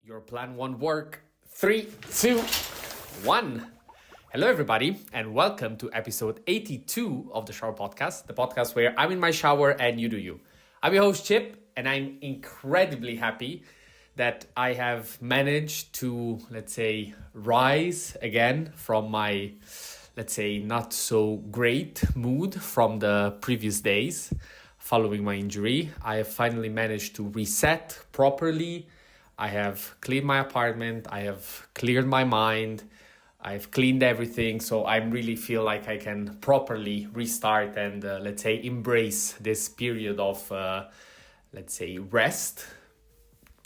Your plan won't work. 3, 2, 1. Hello, everybody, and welcome to episode 82 of the Shower Podcast, the podcast where I'm in my shower and you do you. I'm your host, Chip, and I'm incredibly happy that I have managed to, rise again from my, not so great mood from the previous days following my injury. I have finally managed to reset properly. I have cleaned my apartment. I have cleared my mind. I've cleaned everything. So I really feel like I can properly restart and, embrace this period of, rest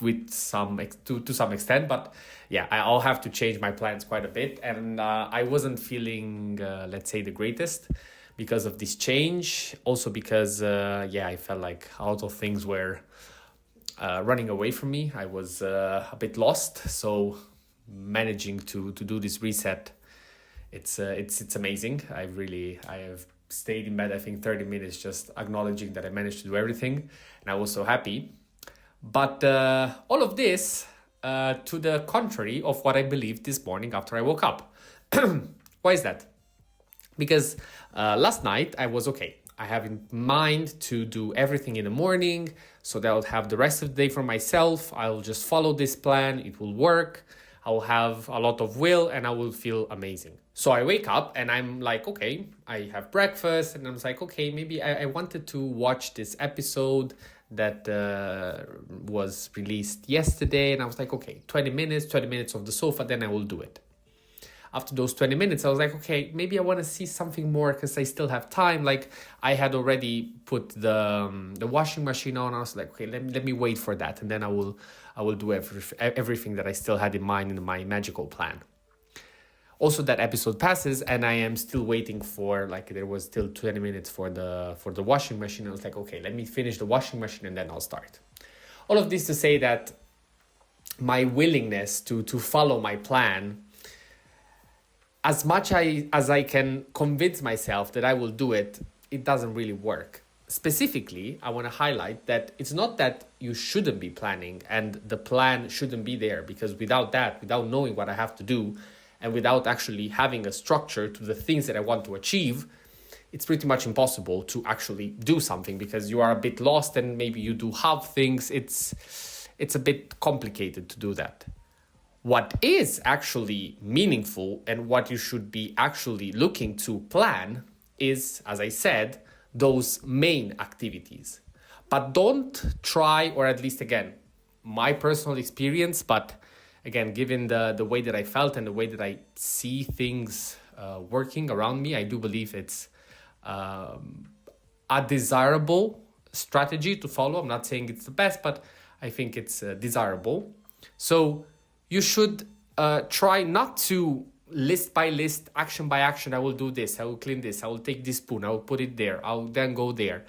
with to some extent. But yeah, I'll have to change my plans quite a bit. And I wasn't feeling, the greatest because of this change. Also because, I felt like a lot of things were running away from me. I was a bit lost. So managing to do this reset, it's amazing. I have stayed in bed, I think 30 minutes, just acknowledging that I managed to do everything. And I was so happy. But all of this to the contrary of what I believed this morning after I woke up. Why is that? Because last night I was okay. I have in mind to do everything in the morning so that I'll have the rest of the day for myself. I'll just follow this plan. It will work. I'll have a lot of will and I will feel amazing. So I wake up and I'm like, okay, I have breakfast and I'm like, okay, maybe I wanted to watch this episode that was released yesterday. And I was like, okay, 20 minutes of the sofa, then I will do it. After those 20 minutes, I was like, okay, maybe I want to see something more because I still have time. Like I had already put the washing machine on. I was like, okay, let me wait for that. And then I will do everything that I still had in mind in my magical plan. Also, that episode passes and I am still waiting for, there was still 20 minutes for the washing machine. I was like, okay, let me finish the washing machine and then I'll start. All of this to say that my willingness to follow my plan, as much as I can convince myself that I will do it, it doesn't really work. Specifically, I want to highlight that it's not that you shouldn't be planning and the plan shouldn't be there, because without knowing what I have to do and without actually having a structure to the things that I want to achieve, it's pretty much impossible to actually do something because you are a bit lost and maybe you do half things. It's a bit complicated to do that. What is actually meaningful and what you should be actually looking to plan is, as I said, those main activities. But don't try, or at least again, my personal experience, but again, given the way that I felt and the way that I see things working around me, I do believe it's a desirable strategy to follow. I'm not saying it's the best, but I think it's desirable. So you should try not to list by list, action by action. I will do this. I will clean this. I will take this spoon. I will put it there. I'll then go there.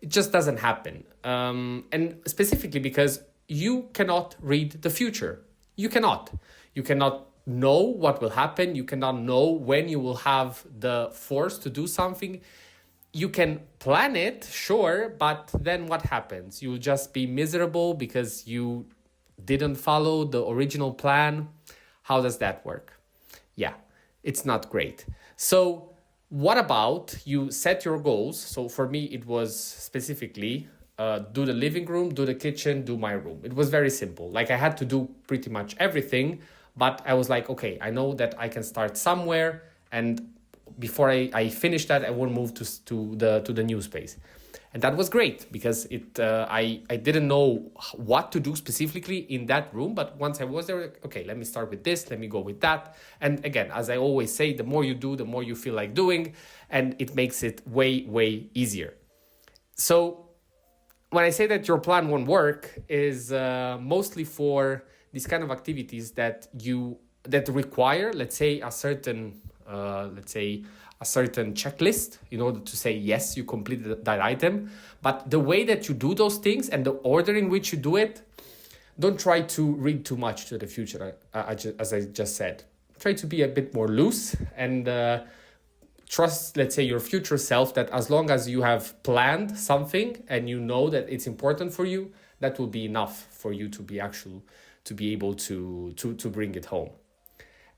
It just doesn't happen. And specifically because you cannot read the future. You cannot. You cannot know what will happen. You cannot know when you will have the force to do something. You can plan it, sure, but then what happens? You'll just be miserable because you didn't follow the original plan. How does that work? Yeah, it's not great. So what about you set your goals? So for me, it was specifically do the living room, do the kitchen, do my room. It was very simple. I had to do pretty much everything, but I was like, okay, I know that I can start somewhere, and before I finish that, I will move to the new space. And that was great because I didn't know what to do specifically in that room. But once I was there, okay, let me start with this. Let me go with that. And again, as I always say, the more you do, the more you feel like doing. And it makes it way, way easier. So when I say that your plan won't work is mostly for these kind of activities that require, let's say, a certain checklist in order to say, yes, you completed that item. But the way that you do those things and the order in which you do it, don't try to read too much to the future, as I just said. Try to be a bit more loose and trust, let's say, your future self that as long as you have planned something and you know that it's important for you, that will be enough for you to to be able to bring it home.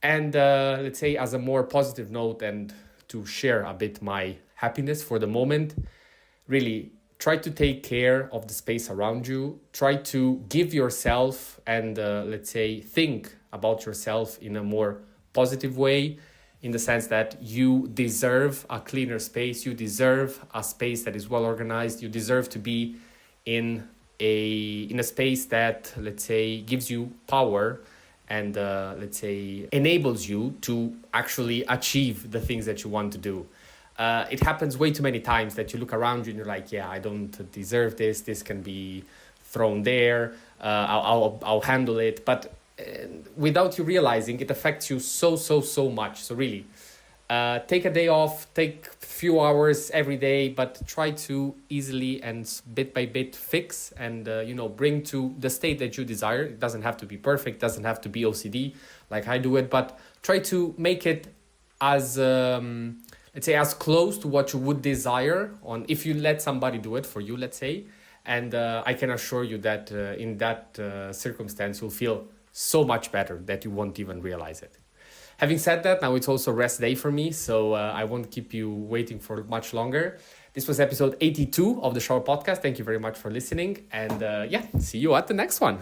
And let's say, as a more positive note, and to share a bit my happiness for the moment, really try to take care of the space around you. Try to give yourself and let's say think about yourself in a more positive way, in the sense that you deserve a cleaner space, you deserve a space that is well organized, you deserve to be in a space that, let's say, gives you power and let's say enables you to actually achieve the things that you want to do. It happens way too many times that you look around you and you're like, yeah, I don't deserve this. This can be thrown there. I'll handle it. But without you realizing, it affects you so much. So really, take a day off, take a few hours every day, but try to easily and bit by bit fix and, bring to the state that you desire. It doesn't have to be perfect, doesn't have to be OCD like I do it, but try to make it as, let's say, as close to what you would desire on if you let somebody do it for you, let's say. And I can assure you that in that circumstance, you'll feel so much better that you won't even realize it. Having said that, now it's also rest day for me, so I won't keep you waiting for much longer. This was episode 82 of the Shower Podcast. Thank you very much for listening. And see you at the next one.